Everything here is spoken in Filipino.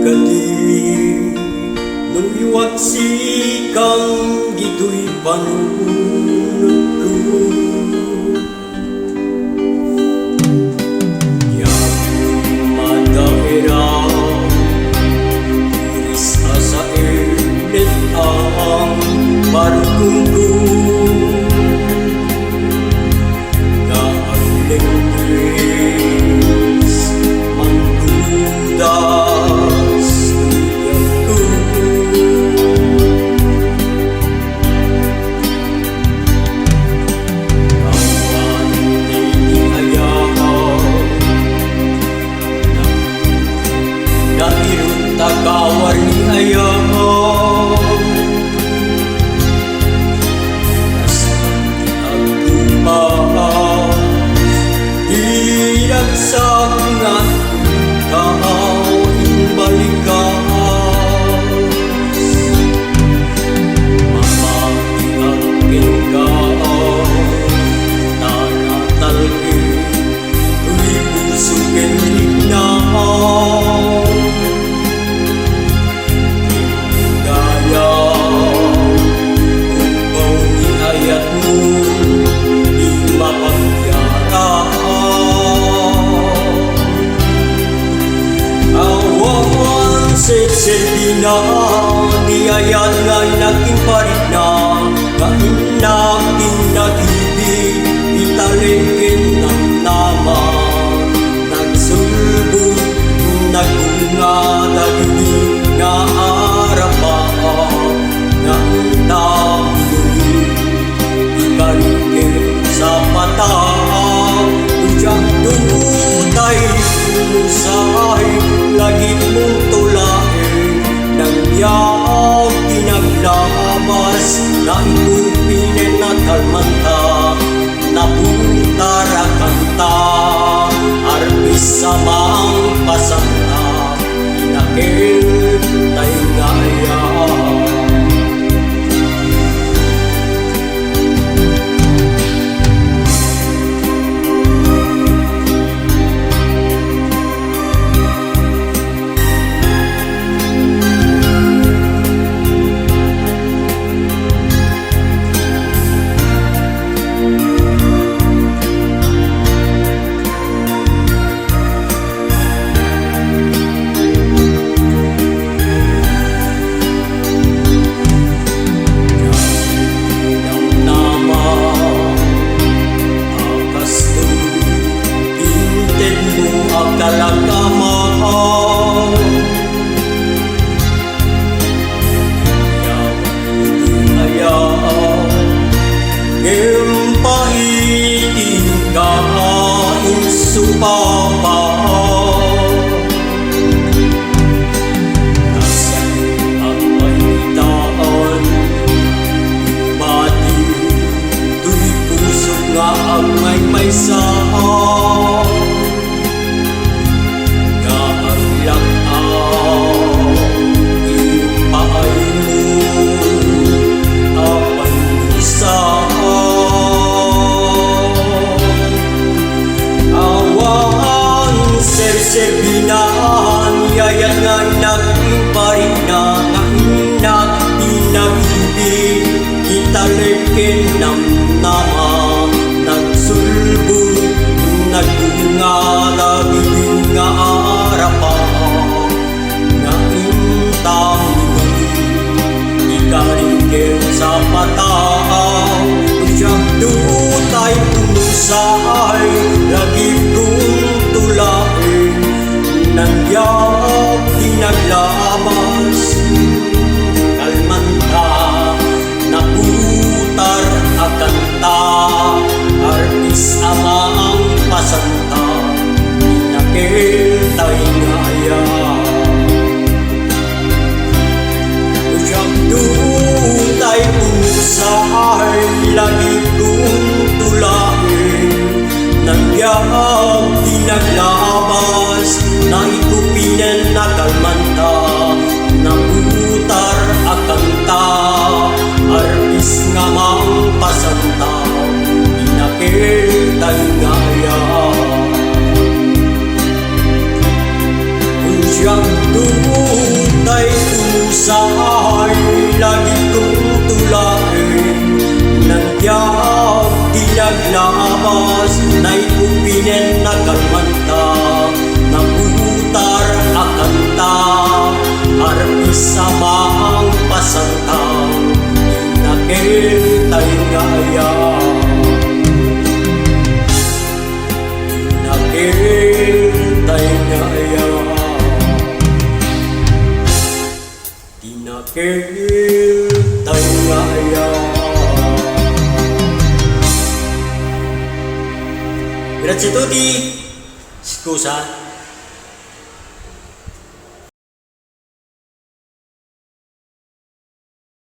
gali nuiwat sikang gito'y panunod ko. Yako'y madahira iris asa elit ang barkong ko. Tagawar ni ayaw nas nagtumaw dinagsak nga kaawin balikas mamatingagin ka tanatalgin tuloy pusukin lignaw. Seserdina diayan nga naging parina nga inaging nag-ibig italingin ng nama nagsulbog nagunga nagibig nga arapa nga tamuloy ikalingin sa mata ujang tutay usahay lagi mong yaw tinaglabas na ipupinin na kalmanta na puntara kanta arpis samang pasanta inakil tayo gaya. Kalagamaw ayaw ngempaitin ka insupapaw nasan ang mahitaan pati tuy puso nga ang may saan Serbinan yayan nga naging parina nga inak inag-ibig italikin ng nama nagsulbog nagunga nagibig nga arapa nga intamuloy ikalingin sa pataw siyang tutay pumusay lagi kong tulain nangyag tinaglabas kalmanta naputar akanta artis amang pasanta inakil tayo ngaya usyang tutay pumusay lagi kong tulain nangyag tinaglabas na ikupinan na kalmanta naputar akanta artis nga mang pasanta inakil tayo ngaya. Siyang pusa'y lagi kong tulain. Nandiyan di naglabas na ipupinin na kalmanta, naputar akanta, arpisa maang pasanta, inakitay ngaya. Inakitay ngaya. Inakitay ngaya. Grazie a tutti, scusa.